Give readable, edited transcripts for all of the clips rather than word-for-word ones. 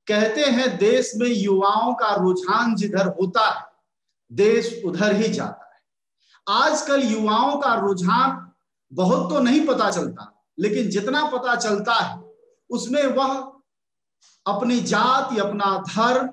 कहते हैं देश में युवाओं का रुझान जिधर होता है देश उधर ही जाता है। आजकल युवाओं का रुझान बहुत तो नहीं पता चलता, लेकिन जितना पता चलता है उसमें वह अपनी जाति अपना धर्म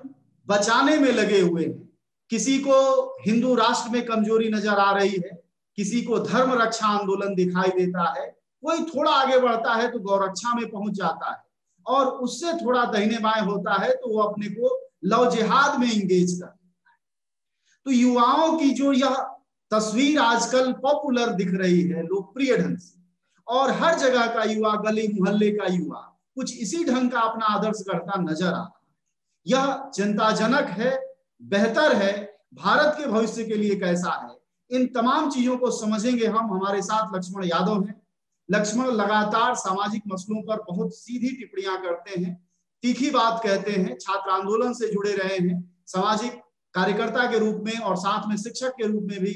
बचाने में लगे हुए हैं। किसी को हिंदू राष्ट्र में कमजोरी नजर आ रही है, किसी को धर्म रक्षा आंदोलन दिखाई देता है, कोई थोड़ा आगे बढ़ता है तो गौरक्षा में पहुंच जाता है, और उससे थोड़ा दाहिने बाएं होता है तो वो अपने को लव जिहाद में इंगेज कर देता है। तो युवाओं की जो यह तस्वीर आजकल पॉपुलर दिख रही है लोकप्रिय ढंग से, और हर जगह का युवा, गली मोहल्ले का युवा कुछ इसी ढंग का अपना आदर्श करता नजर आ रहा है। यह चिंताजनक है, बेहतर है, भारत के भविष्य के लिए कैसा है, इन तमाम चीजों को समझेंगे हम। हमारे साथ लक्ष्मण यादव हैं। लक्ष्मण लगातार सामाजिक मसलों पर बहुत सीधी टिप्पणियां करते हैं, तीखी बात कहते हैं, छात्र आंदोलन से जुड़े रहे हैं, सामाजिक कार्यकर्ता के रूप में और साथ में शिक्षक के रूप में भी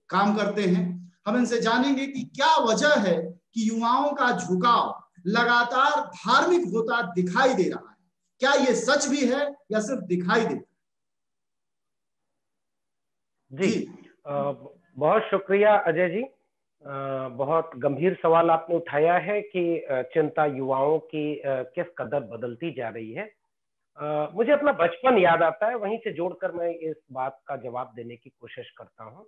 काम करते हैं। हम इनसे जानेंगे कि क्या वजह है कि युवाओं का झुकाव लगातार धार्मिक होता दिखाई दे रहा है। क्या ये सच भी है या सिर्फ दिखाई देता है? जी, बहुत शुक्रिया अजय जी। बहुत गंभीर सवाल आपने उठाया है कि चिंता युवाओं की किस कदर बदलती जा रही है। मुझे अपना बचपन याद आता है, वहीं से जोड़कर मैं इस बात का जवाब देने की कोशिश करता हूँ।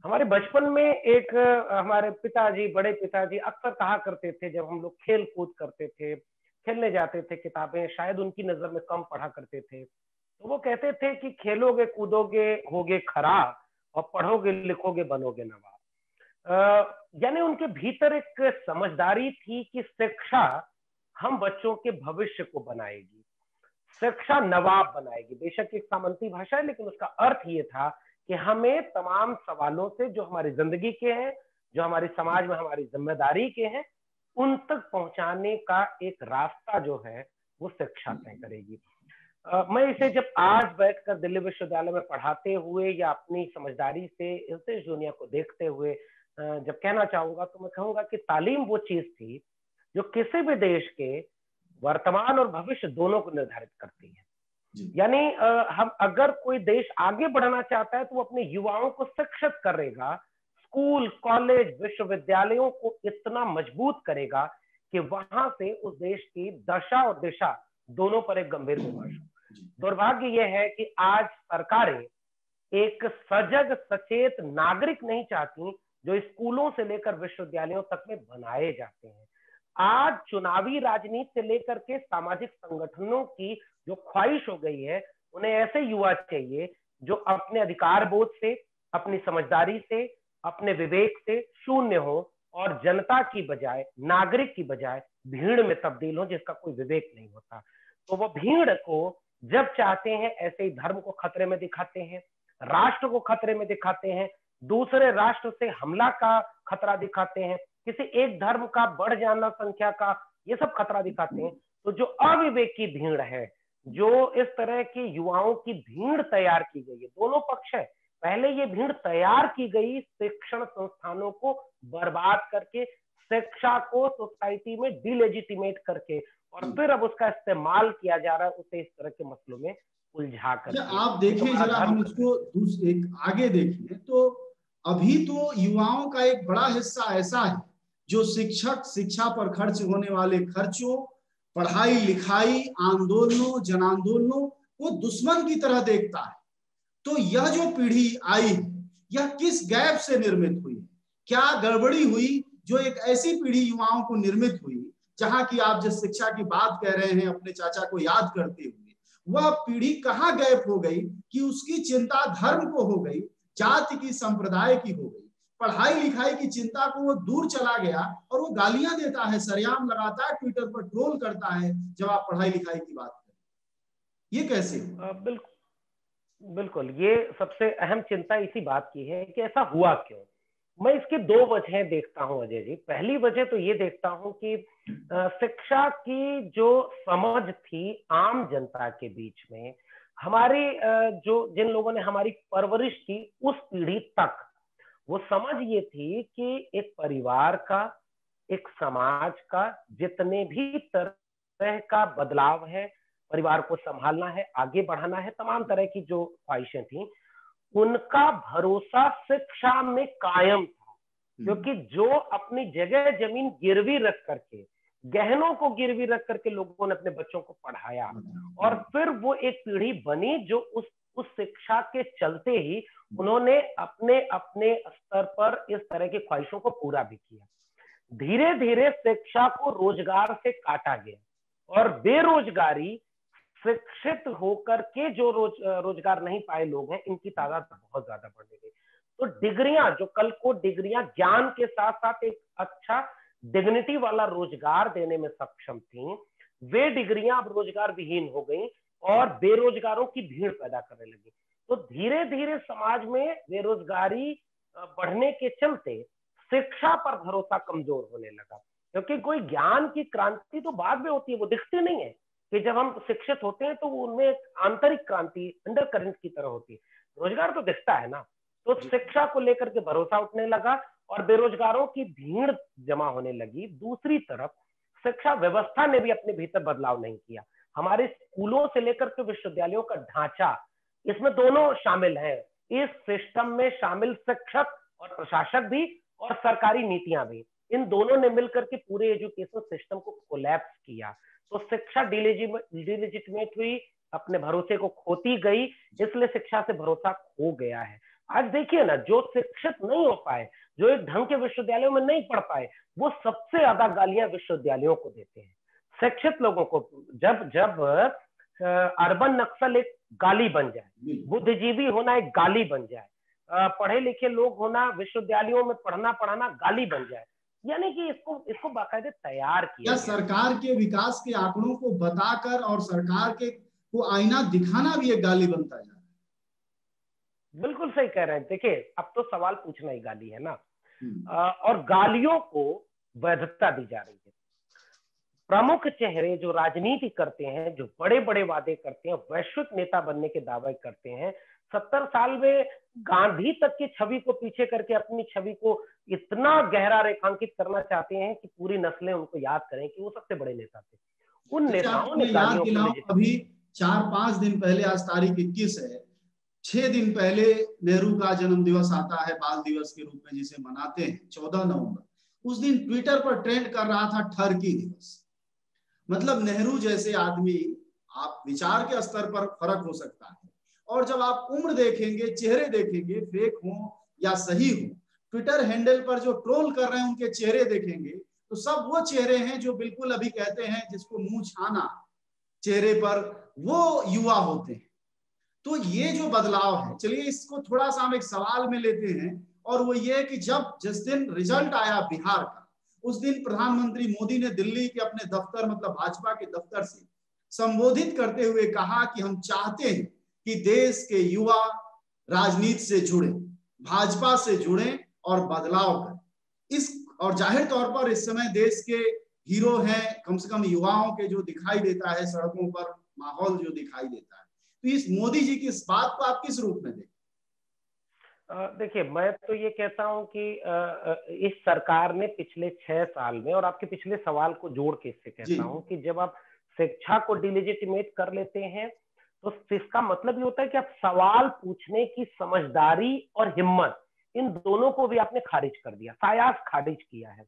हमारे बचपन में एक हमारे पिताजी, बड़े पिताजी अक्सर कहा करते थे, जब हम लोग खेल कूद करते थे, खेलने जाते थे, किताबें शायद उनकी नजर में कम पढ़ा करते थे, तो वो कहते थे कि खेलोगे कूदोगे होगे खरा और पढ़ोगे लिखोगे बनोगे नवाब। यानी उनके भीतर एक समझदारी थी कि शिक्षा हम बच्चों के भविष्य को बनाएगी, शिक्षा नवाब बनाएगी। बेशक एक सामंती भाषा है, लेकिन उसका अर्थ ये था कि हमें तमाम सवालों से जो हमारी जिंदगी के हैं, जो हमारी समाज में हमारी जिम्मेदारी के हैं, उन तक पहुंचाने का एक रास्ता जो है वो शिक्षा तय करेगी। मैं इसे जब आज बैठकर दिल्ली विश्वविद्यालय में पढ़ाते हुए या अपनी समझदारी से इस देश दुनिया को देखते हुए जब कहना चाहूंगा, तो मैं कहूंगा कि तालीम वो चीज थी जो किसी भी देश के वर्तमान और भविष्य दोनों को निर्धारित करती है। यानी हम अगर कोई देश आगे बढ़ना चाहता है तो वो अपने युवाओं को शिक्षित करेगा, स्कूल, कॉलेज, विश्वविद्यालयों को इतना मजबूत करेगा कि वहां से उस देश की दशा और दिशा दोनों पर एक गंभीर विमर्श हो। दुर्भाग्य यह है कि आज सरकारें एक सजग सचेत नागरिक नहीं चाहती जो स्कूलों से लेकर विश्वविद्यालयों तक में बनाए जाते हैं। आज चुनावी राजनीति से लेकर के सामाजिक संगठनों की जो ख्वाहिश हो गई है, उन्हें ऐसे युवा चाहिए जो अपने अधिकार बोध से, अपनी समझदारी से, अपने विवेक से शून्य हो और जनता की बजाय, नागरिक की बजाय भीड़ में तब्दील हो जिसका कोई विवेक नहीं होता। तो वो भीड़ को जब चाहते हैं ऐसे ही धर्म को खतरे में दिखाते हैं, राष्ट्र को खतरे में दिखाते हैं, दूसरे राष्ट्र से हमला का खतरा दिखाते हैं, किसी एक धर्म का बढ़ जाना, संख्या का, ये सब खतरा दिखाते हैं। तो जो अविवेकी भीड़ है, जो इस तरह की युवाओं की भीड़ तैयार की गई है, दोनों पक्ष है। पहले ये भीड़ तैयार की गई शिक्षण संस्थानों को बर्बाद करके, शिक्षा को सोसाइटी में डिलेजिटिमेट करके, और फिर अब उसका इस्तेमाल किया जा रहा है उसे इस तरह के मसलों में उलझा कर। आप देखिए जरा, हम इसको एक आगे देखिए तो अभी तो युवाओं का एक बड़ा हिस्सा ऐसा है जो शिक्षा पर खर्च होने वाले खर्चों, पढ़ाई लिखाई, आंदोलनों, जन आंदोलनों को दुश्मन की तरह देखता है। तो यह जो पीढ़ी आई, यह किस गैप से निर्मित हुई, क्या गड़बड़ी हुई जो एक ऐसी पीढ़ी युवाओं को निर्मित हुई, जहां की आप जिस शिक्षा की बात कह रहे हैं अपने चाचा को याद करते हुए, वह पीढ़ी कहां गैप हो गई कि उसकी चिंता धर्म को हो गई, जाति की, संप्रदाय की हो गई, पढ़ाई लिखाई की चिंता को वो दूर चला गया और वो गालियां देता है सरेआम, लगातार ट्विटर पर ट्रोल करता है जब आप पढ़ाई लिखाई की बात करें। ये कैसे? बिल्कुल, ये सबसे अहम चिंता इसी बात की है कि ऐसा हुआ क्यों। मैं इसकी दो वजहें देखता हूं अजय जी। पहली वजह तो ये देखता हूं कि शिक्षा की जो समझ थी आम जनता के बीच में, हमारी जो जिन लोगों ने हमारी परवरिश की उस पीढ़ी तक, वो समझ ये थी कि एक परिवार का, एक समाज का जितने भी तरह का बदलाव है, परिवार को संभालना है, आगे बढ़ाना है, तमाम तरह की जो ख्वाहिशें थी, उनका भरोसा शिक्षा में कायम था। क्योंकि जो अपनी जगह जमीन गिरवी रख करके, गहनों को गिरवी रख करके लोगों ने अपने बच्चों को पढ़ाया, और फिर वो एक पीढ़ी बनी जो उस शिक्षा के चलते ही उन्होंने अपने अपने स्तर पर इस तरह की ख्वाहिशों को पूरा भी किया। धीरे धीरे शिक्षा को रोजगार से काटा गया और बेरोजगारी, शिक्षित होकर के जो रोजगार नहीं पाए लोग हैं, इनकी तादाद बहुत ज्यादा बढ़ने गई। तो डिग्रियां, जो कल को डिग्रियां ज्ञान के साथ साथ एक अच्छा डिग्निटी वाला रोजगार देने में सक्षम थी, वे डिग्रियां अब रोजगार विहीन हो गई और बेरोजगारों की भीड़ पैदा करने लगी। तो धीरे धीरे समाज में बेरोजगारी बढ़ने के चलते शिक्षा पर भरोसा कमजोर होने लगा। क्योंकि कोई ज्ञान की क्रांति तो बाद में होती है, वो दिखती नहीं है कि जब हम शिक्षित होते हैं तो उनमें एक आंतरिक क्रांति अंडर करंट की तरह होती है। रोजगार तो दिखता है ना। तो शिक्षा को लेकर के भरोसा उठने लगा और बेरोजगारों की भीड़ जमा होने लगी। दूसरी तरफ शिक्षा व्यवस्था ने भी अपने भीतर बदलाव नहीं किया। हमारे स्कूलों से लेकर के विश्वविद्यालयों का ढांचा, इसमें दोनों शामिल हैं। इस सिस्टम में शामिल शिक्षक और प्रशासक भी और सरकारी नीतियां भी, इन दोनों ने मिलकर के पूरे एजुकेशन सिस्टम को कोलैप्स किया। तो शिक्षा डिलेजिटिमेट हुई, अपने भरोसे को खोती गई, इसलिए शिक्षा से भरोसा खो गया है। आज देखिए ना, जो शिक्षित नहीं हो पाए, जो एक ढंग के विश्वविद्यालयों में नहीं पढ़ पाए, वो सबसे ज्यादा गालियां विश्वविद्यालयों को देते हैं। शिक्षित लोगों को जब जब अर्बन नक्सल एक गाली बन जाए, बुद्धिजीवी होना एक गाली बन जाए, पढ़े लिखे लोग होना, विश्वविद्यालयों में पढ़ाना गाली बन जाए, यानी कि इसको बाकायदे तैयार किया या सरकार के विकास के आंकड़ों को बताकर और सरकार के को आईना दिखाना भी एक गाली बनता जा रहा है। बिल्कुल सही कह रहे हैं। देखिए, अब तो सवाल पूछना ही गाली है ना। और गालियों को वैधता दी जा रही है। प्रमुख चेहरे जो राजनीति करते हैं, जो बड़े बड़े वादे करते हैं, वैश्विक नेता बनने के दावे करते हैं, 70 साल में गांधी तक की छवि को पीछे करके अपनी छवि को इतना गहरा रेखांकित करना चाहते हैं कि पूरी नस्लें उनको याद करें कि वो सबसे बड़े नेता थे। उन नेताओं ने याद दिलाओ, अभी 4-5 दिन पहले, आज तारीख 21 है, 6 दिन पहले नेहरू का जन्म दिवस आता है, बाल दिवस के रूप में जिसे मनाते हैं, 14 नवंबर। उस दिन ट्विटर पर ट्रेंड कर रहा था ठरकी दिवस। मतलब नेहरू जैसे आदमी, आप विचार के स्तर पर फर्क हो सकता है, और जब आप उम्र देखेंगे, चेहरे देखेंगे, फेक हो या सही हो, ट्विटर हैंडल पर जो ट्रोल कर रहे हैं उनके चेहरे देखेंगे तो सब वो चेहरे हैं जो बिल्कुल अभी कहते हैं जिसको मुंह छाना चेहरे पर, वो युवा होते हैं। तो ये जो बदलाव है, चलिए इसको थोड़ा सा हम एक सवाल में लेते हैं, और वो ये कि जिस दिन रिजल्ट आया बिहार का, उस दिन प्रधानमंत्री मोदी ने दिल्ली के अपने दफ्तर, मतलब भाजपा के दफ्तर से संबोधित करते हुए कहा कि हम चाहते हैं कि देश के युवा राजनीति से जुड़े, भाजपा से जुड़े और बदलाव करें। और जाहिर तौर पर इस समय देश के हीरो हैं, कम से कम युवाओं के, जो दिखाई देता है सड़कों पर माहौल जो दिखाई देता है। तो इस मोदी जी की इस बात को आप किस रूप में देखते? देखिए, मैं तो ये कहता हूं कि इस सरकार ने पिछले 6 साल में, और आपके पिछले सवाल को जोड़ के इससे कहता हूं कि जब आप शिक्षा को डिलीजिटिमेट कर लेते हैं तो इसका मतलब ये होता है कि आप सवाल पूछने की समझदारी और हिम्मत, इन दोनों को भी आपने खारिज कर दिया, सायास खारिज किया है।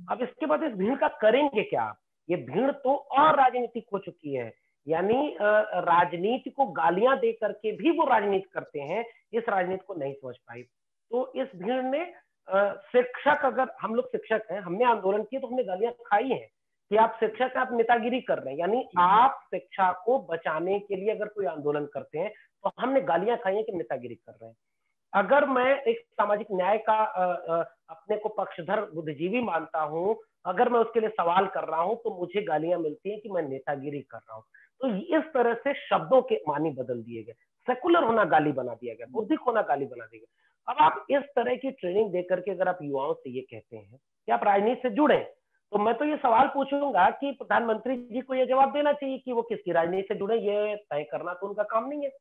अब इसके बाद इस भीड़ का करेंगे क्या आप? ये भीड़ तो और राजनीतिक हो चुकी है, यानी राजनीति को गालियां दे करके भी वो राजनीति करते हैं, इस राजनीति को नहीं समझ पाई। तो इस भीड़ ने शिक्षक, अगर हम लोग शिक्षक हैं, हमने आंदोलन किए तो हमने गालियां खाई हैं कि आप शिक्षक, आप नेतागिरी कर रहे हैं। यानी आप शिक्षा को बचाने के लिए अगर कोई आंदोलन करते हैं तो हमने गालियां खाई हैं कि नेतागिरी कर रहे हैं। अगर मैं एक सामाजिक न्याय का अपने को पक्षधर बुद्धिजीवी मानता हूं, अगर मैं उसके लिए सवाल कर रहा हूं तो मुझे गालियां मिलती हैं कि मैं नेतागिरी कर रहा हूं। तो इस तरह से शब्दों के मानी बदल दिए गए, सेकुलर होना गाली बना दिया गया, बौद्धिक होना गाली बना दिया गया। अब आप इस तरह की ट्रेनिंग देकर के अगर आप युवाओं से ये कहते हैं कि आप राजनीति से जुड़े, तो मैं तो ये सवाल पूछूंगा कि प्रधानमंत्री जी को ये जवाब देना चाहिए कि वो किसकी राजनीति से जुड़े, ये तय करना तो उनका काम नहीं है।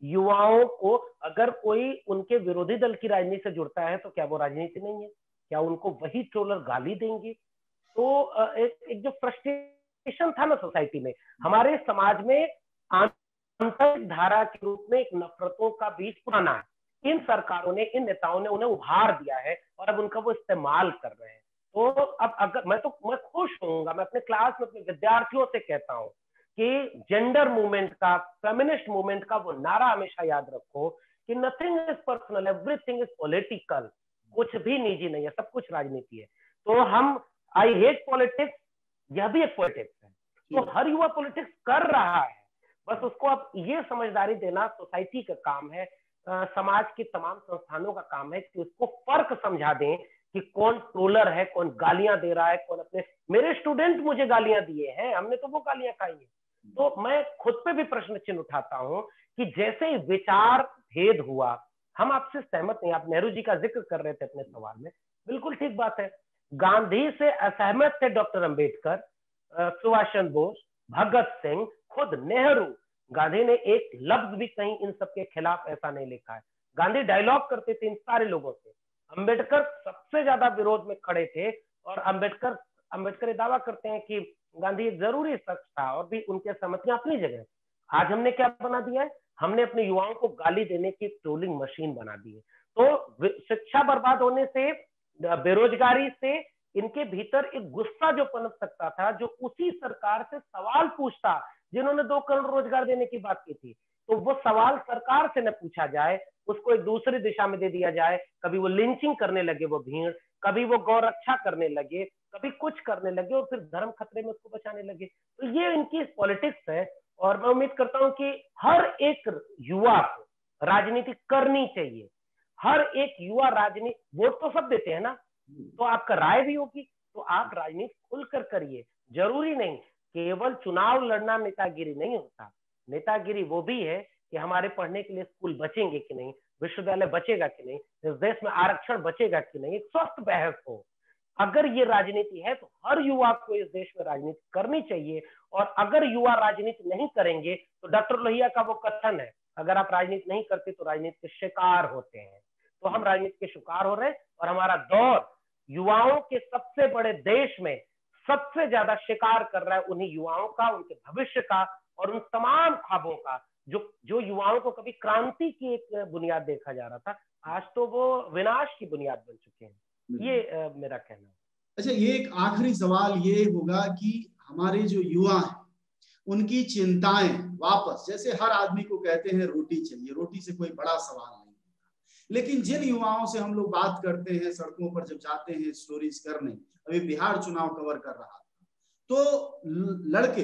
युवाओं को, अगर कोई उनके विरोधी दल की राजनीति से जुड़ता है तो क्या वो राजनीति नहीं है? क्या उनको वही ट्रोलर गाली देंगे? तो एक जो फ्रस्ट्रेशन था ना सोसाइटी में, हमारे समाज में आंतरिक धारा के रूप में एक नफरतों का बीज पुराना है। इन सरकारों ने, इन नेताओं ने उन्हें उभार दिया है और अब उनका वो इस्तेमाल कर रहे हैं। तो अब अगर मैं खुश होऊंगा, मैं अपने क्लास में अपने विद्यार्थियों से कहता हूँ कि जेंडर मूवमेंट का, फेमिनिस्ट मूवमेंट का वो नारा हमेशा याद रखो कि nothing is personal, everything is political. कुछ भी निजी नहीं है, सब कुछ राजनीति है। तो हम, आई हेट पॉलिटिक्स, यह भी एक पॉलिटिक्स है। तो हर युवा पॉलिटिक्स कर रहा है, बस उसको अब ये समझदारी देना सोसाइटी का काम है, समाज के तमाम संस्थानों का काम है कि उसको फर्क समझा दें कि कौन ट्रोलर है, कौन गालियां दे रहा है, कौन अपने, मेरे स्टूडेंट मुझे गालियां दिए हैं, हमने तो वो गालियां खाई है। तो मैं खुद पे भी प्रश्न चिन्ह उठाता हूं कि जैसे ही विचार भेद हुआ, हम आपसे सहमत नहीं, आप नेहरू जी का जिक्र कर रहे थे अपने सवाल में, बिल्कुल ठीक बात है। गांधी से असहमत थे डॉक्टर अंबेडकर, सुभाष चंद्र बोस, भगत सिंह, खुद नेहरू। गांधी ने एक लफ्ज भी कहीं इन सबके खिलाफ ऐसा नहीं लिखा है। गांधी डायलॉग करते थे इन सारे लोगों से। अंबेडकर सबसे ज्यादा विरोध में खड़े थे और अंबेडकर ये दावा करते हैं कि गांधी एक जरूरी शख्स था और भी उनके सहमतियां अपनी जगह। आज हमने क्या बना दिया है, हमने अपने युवाओं को गाली देने की ट्रोलिंग मशीन बना दी है। तो शिक्षा बर्बाद होने से, बेरोजगारी से, इनके भीतर एक गुस्सा जो पनप सकता था, जो उसी सरकार से सवाल पूछता जिन्होंने 2 करोड़ रोजगार देने की बात की थी, तो वो सवाल सरकार से न पूछा जाए, उसको एक दूसरी दिशा में दे दिया जाए। कभी वो लिंचिंग करने लगे वो भीड़, कभी वो गौ रक्षा करने लगे, कभी कुछ करने लगे और फिर धर्म खतरे में उसको बचाने लगे। तो ये इनकी पॉलिटिक्स है और मैं उम्मीद करता हूं कि हर एक युवा को राजनीति करनी चाहिए। हर एक युवा राजनीति, वोट तो सब देते हैं ना, तो आपका राय भी होगी, तो आप राजनीति खुलकर करिए। जरूरी नहीं केवल चुनाव लड़ना नेतागिरी नहीं होता। नेतागिरी वो भी है कि हमारे पढ़ने के लिए स्कूल बचेंगे कि नहीं, विश्वविद्यालय बचेगा कि नहीं, इस देश में आरक्षण बचेगा कि नहीं, एक स्वस्थ बहस हो। अगर ये राजनीति है तो हर युवा को इस देश में राजनीति करनी चाहिए। और अगर युवा राजनीति नहीं करेंगे तो डॉक्टर लोहिया का वो कथन है, अगर आप राजनीति नहीं करते तो राजनीति के शिकार होते हैं। तो हम राजनीति के शिकार हो रहे हैं और हमारा दौर युवाओं के सबसे बड़े देश में सबसे ज्यादा शिकार कर रहा है उन्हीं युवाओं का, उनके भविष्य का और उन तमाम ख्वाबों का जो युवाओं को कभी क्रांति की एक बुनियाद देखा जा रहा था, आज तो वो विनाश की बुनियाद बन चुके हैं। ये मेरा कहना है। अच्छा, ये एक आखिरी सवाल ये होगा कि हमारे जो युवा हैं उनकी चिंताएं वापस, जैसे हर आदमी को कहते हैं रोटी चाहिए, रोटी से कोई बड़ा सवाल नहीं होता, लेकिन जिन युवाओं से हम लोग बात करते हैं, सड़कों पर जब जाते हैं स्टोरीज करने, अभी बिहार चुनाव कवर कर रहा था तो लड़के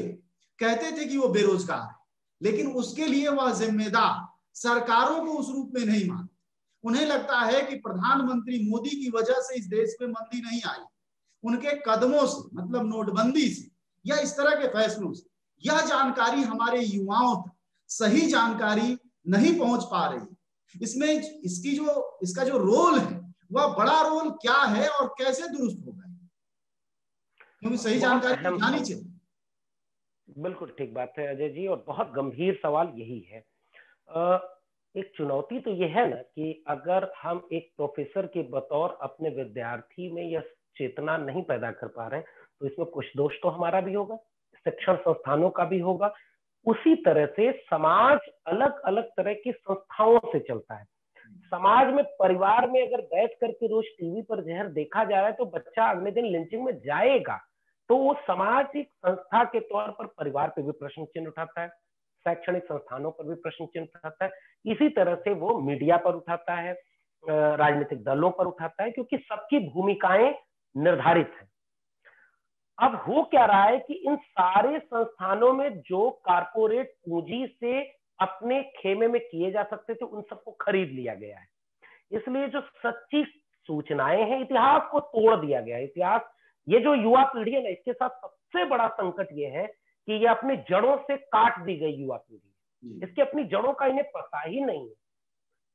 कहते थे कि वो बेरोजगार है, लेकिन उसके लिए वह जिम्मेदार सरकारों को उस रूप में नहीं मानते। उन्हें लगता है कि प्रधानमंत्री मोदी की वजह से इस देश में मंदी नहीं आई, उनके कदमों से, मतलब नोटबंदी से या इस तरह के फैसलों से यह जानकारी हमारे युवाओं तक, सही जानकारी नहीं पहुंच पा रही। इसमें इसका जो रोल है वह बड़ा रोल क्या है और कैसे दुरुस्त होगा, क्योंकि सही जानकारी जानी चाहिए। बिल्कुल ठीक बात है अजय जी, और बहुत गंभीर सवाल यही है। एक चुनौती तो यह है ना कि अगर हम एक प्रोफेसर के बतौर अपने विद्यार्थी में यह चेतना नहीं पैदा कर पा रहे हैं तो इसमें कुछ दोष तो हमारा भी होगा, शिक्षण संस्थानों का भी होगा। उसी तरह से समाज अलग अलग तरह की संस्थाओं से चलता है। समाज में, परिवार में अगर बैठ करके रोज टीवी पर जहर देखा जा रहा है तो बच्चा अगले दिन लिंचिंग में जाएगा। तो वो सामाजिक संस्था के तौर पर परिवार पे भी प्रश्न चिन्ह उठाता है, शैक्षणिक संस्थानों पर भी प्रश्न चिन्ह उठाता है, इसी तरह से वो मीडिया पर उठाता है, राजनीतिक दलों पर उठाता है, क्योंकि सबकी भूमिकाएं निर्धारित है। अब हो क्या रहा है कि इन सारे संस्थानों में जो कारपोरेट पूंजी से अपने खेमे में किए जा सकते थे उन सबको खरीद लिया गया है। इसलिए जो सच्ची सूचनाएं हैं, इतिहास को तोड़ दिया गया है। इतिहास, ये जो युवा पीढ़ी है ना, इसके साथ सबसे बड़ा संकट ये है कि ये अपनी जड़ों से काट दी गई युवा पीढ़ी, इसकी अपनी जड़ों का इन्हें पता ही नहीं है।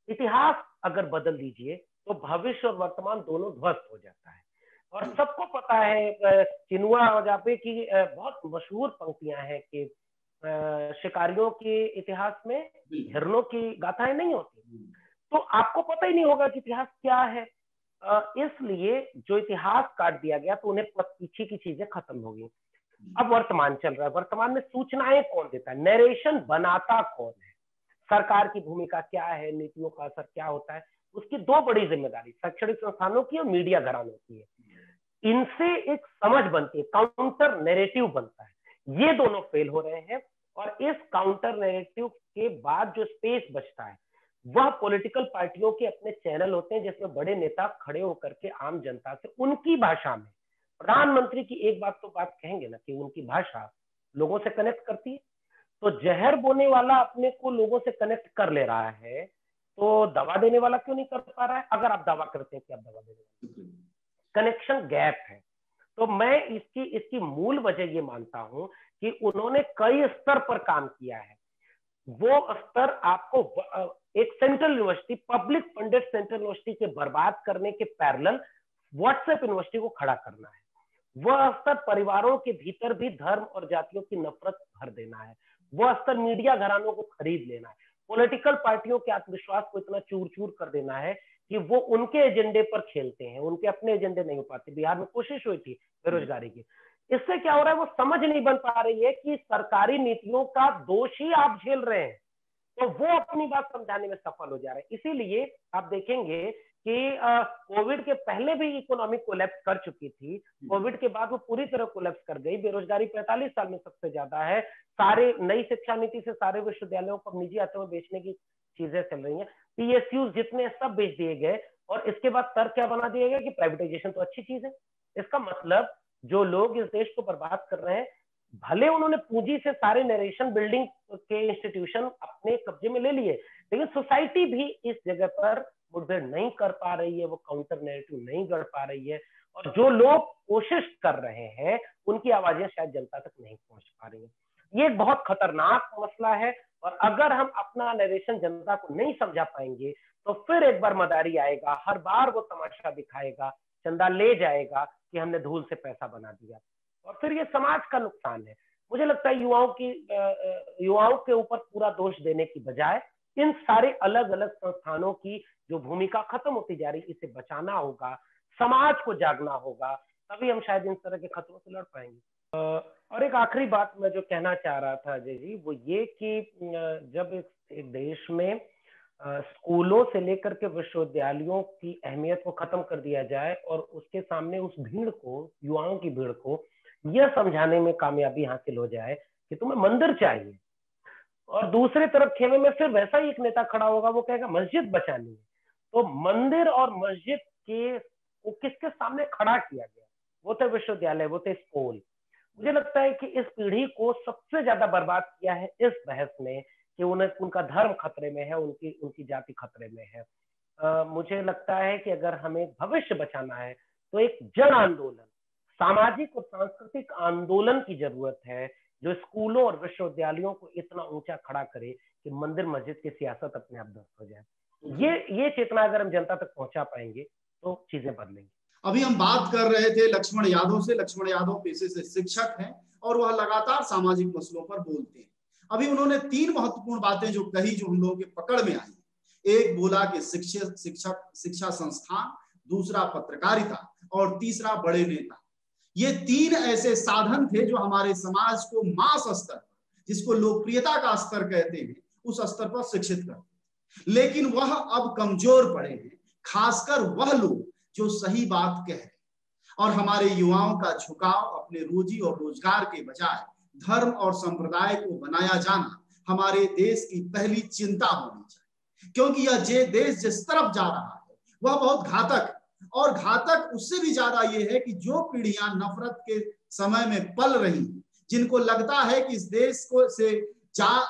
इतिहास अगर बदल दीजिए तो भविष्य और वर्तमान दोनों ध्वस्त हो जाता है। और सबको पता है, चिनुआ वजापे की बहुत मशहूर पंक्तियां हैं कि शिकारियों के इतिहास में हिरणों की गाथाएं नहीं होती। तो आपको पता ही नहीं होगा कि इतिहास क्या है। इसलिए जो इतिहास काट दिया गया तो उन्हें पीछे की चीजें खत्म हो गई। अब वर्तमान चल रहा है, वर्तमान में सूचनाएं कौन देता है, नरेशन बनाता कौन है, सरकार की भूमिका क्या है, नीतियों का असर क्या होता है, उसकी दो बड़ी जिम्मेदारी शैक्षणिक संस्थानों की और मीडिया घरानों की है। इनसे एक समझ बनती है, काउंटर नैरेटिव बनता है। ये दोनों फेल हो रहे हैं और इस काउंटर नैरेटिव के बाद जो स्पेस बचता है वह पॉलिटिकल पार्टियों के अपने चैनल होते हैं, जिसमें बड़े नेता खड़े होकर के आम जनता से उनकी भाषा में, प्रधानमंत्री की एक बात तो बात कहेंगे ना कि उनकी भाषा लोगों से कनेक्ट करती है। तो जहर बोने वाला अपने को लोगों से कनेक्ट कर ले रहा है, तो दवा देने वाला क्यों नहीं कर पा रहा है? अगर आप दावा करते हैं कि आप दवा देने वाले, कनेक्शन गैप है। तो मैं इसकी मूल वजह ये मानता हूं कि उन्होंने कई स्तर पर काम किया है। वो स्तर आपको एक central university, public funded central university के बर्बाद करने के पैरेलल व्हाट्सएप यूनिवर्सिटी को खड़ा करना है। वह स्तर परिवारों के भीतर भी धर्म और जातियों की नफरत भर देना है। वह स्तर मीडिया घरानों को खरीद लेना है। पॉलिटिकल पार्टियों के आत्मविश्वास को इतना चूर चूर कर देना है कि वो उनके एजेंडे पर खेलते हैं, उनके अपने एजेंडे नहीं हो पाते। बिहार में कोशिश हुई थी बेरोजगारी की, इससे क्या हो रहा है, वो समझ नहीं बन पा रही है कि सरकारी नीतियों का दोष ही आप झेल रहे हैं, तो वो अपनी बात समझाने में सफल हो जा रहे हैं। इसीलिए आप देखेंगे कि कोविड के पहले भी इकोनॉमी कोलैप्स कर चुकी थी, कोविड के बाद वो पूरी तरह कोलैप्स कर गई। बेरोजगारी 45 साल में सबसे ज्यादा है। सारे नई शिक्षा नीति से सारे विश्वविद्यालयों को निजी हाथों में बेचने की चीजें चल रही हैं। पीएसयू जितने सब बेच दिए गए और इसके बाद तर्क क्या बना दिया गया कि प्राइवेटाइजेशन तो अच्छी चीज है। इसका मतलब जो लोग इस देश को बर्बाद कर रहे हैं, भले उन्होंने पूंजी से सारे नरेशन बिल्डिंग के इंस्टीट्यूशन अपने कब्जे में ले लिए, लेकिन सोसाइटी भी इस जगह पर मुठभेड़ नहीं कर पा रही है, वो काउंटर नैरेटिव नहीं गढ़ पा रही है, और जो लोग कोशिश कर रहे हैं उनकी आवाजें शायद जनता तक नहीं पहुंच पा रही है। ये एक बहुत खतरनाक मसला है, और अगर हम अपना नरेशन जनता को नहीं समझा पाएंगे तो फिर एक बार मदारी आएगा, हर बार वो तमाशा दिखाएगा, चंदा ले जाएगा कि हमने धूल से पैसा बना दिया, और फिर ये समाज का नुकसान है। मुझे लगता है युवाओं के ऊपर पूरा दोष देने की बजाय इन सारे अलग अलग संस्थानों की जो भूमिका खत्म होती जा रही है, इसे बचाना होगा, समाज को जागना होगा, तभी हम शायद इन तरह के खतरों से लड़ पाएंगे। और एक आखिरी बात मैं जो कहना चाह रहा था अजय जी, वो ये कि जब एक देश में स्कूलों से लेकर के विश्वविद्यालयों की अहमियत को खत्म कर दिया जाए और उसके सामने उस भीड़ को, युवाओं की भीड़ को यह समझाने में कामयाबी हासिल हो जाए कि तुम्हें मंदिर चाहिए, और दूसरे तरफ खेमे में फिर वैसा ही एक नेता खड़ा होगा, वो कहेगा मस्जिद बचानी है, तो मंदिर और मस्जिद के को किसके सामने खड़ा किया गया? वो थे विश्वविद्यालय, वो थे स्कूल। मुझे लगता है कि इस पीढ़ी को सबसे ज्यादा बर्बाद किया है इस बहस में कि उनका धर्म खतरे में है, उनकी जाति खतरे में है। मुझे लगता है कि अगर हमें भविष्य बचाना है तो एक जन आंदोलन, सामाजिक और सांस्कृतिक आंदोलन की जरूरत है, जो स्कूलों और विश्वविद्यालयों को इतना ऊंचा खड़ा करे कि मंदिर मस्जिद की सियासत अपने आप ध्वस्त हो जाए। ये चेतना अगर हम जनता तक पहुंचा पाएंगे तो चीजें बदलेंगी। अभी हम बात कर रहे थे लक्ष्मण यादव से। लक्ष्मण यादव पेशे से शिक्षक हैं और वह लगातार सामाजिक मसलों पर बोलते हैं। अभी उन्होंने 3 महत्वपूर्ण बातें जो कही, जो हम लोगों के पकड़ में आई। एक बोला कि शिक्षा संस्थान, दूसरा पत्रकारिता और तीसरा बड़े नेता। ये 3 ऐसे साधन थे जो हमारे समाज को मास स्तर, जिसको लोकप्रियता का स्तर कहते हैं, उस स्तर पर शिक्षित करते। लेकिन वह अब कमजोर पड़े हैं, खासकर वह लोग जो सही बात कह रहे हैं। और हमारे युवाओं का झुकाव अपने रोजी और रोजगार के बजाय धर्म और संप्रदाय को बनाया जाना हमारे देश की पहली चिंता होनी चाहिए, क्योंकि यह देश जिस तरफ जा रहा है वह बहुत घातक है। और घातक उससे भी ज्यादा यह है कि जो पीढ़ियां नफरत के समय में पल रही, जिनको लगता है कि इस देश को से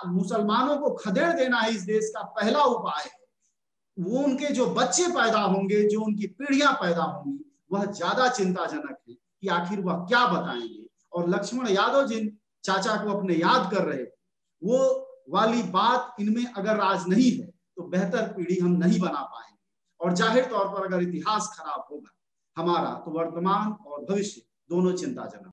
मुसलमानों को खदेड़ देना है इस देश का पहला उपाय है, वो उनके जो बच्चे पैदा होंगे, जो उनकी पीढ़ियां पैदा होंगी, वह ज्यादा चिंताजनक है कि आखिर वह क्या बताएंगे। और लक्ष्मण यादव जिन चाचा को अपने याद कर रहे, वो वाली बात इनमें अगर राज नहीं है तो बेहतर पीढ़ी हम नहीं बना पाएंगे। और जाहिर तौर पर अगर इतिहास खराब होगा हमारा, तो वर्तमान और भविष्य दोनों चिंताजनक।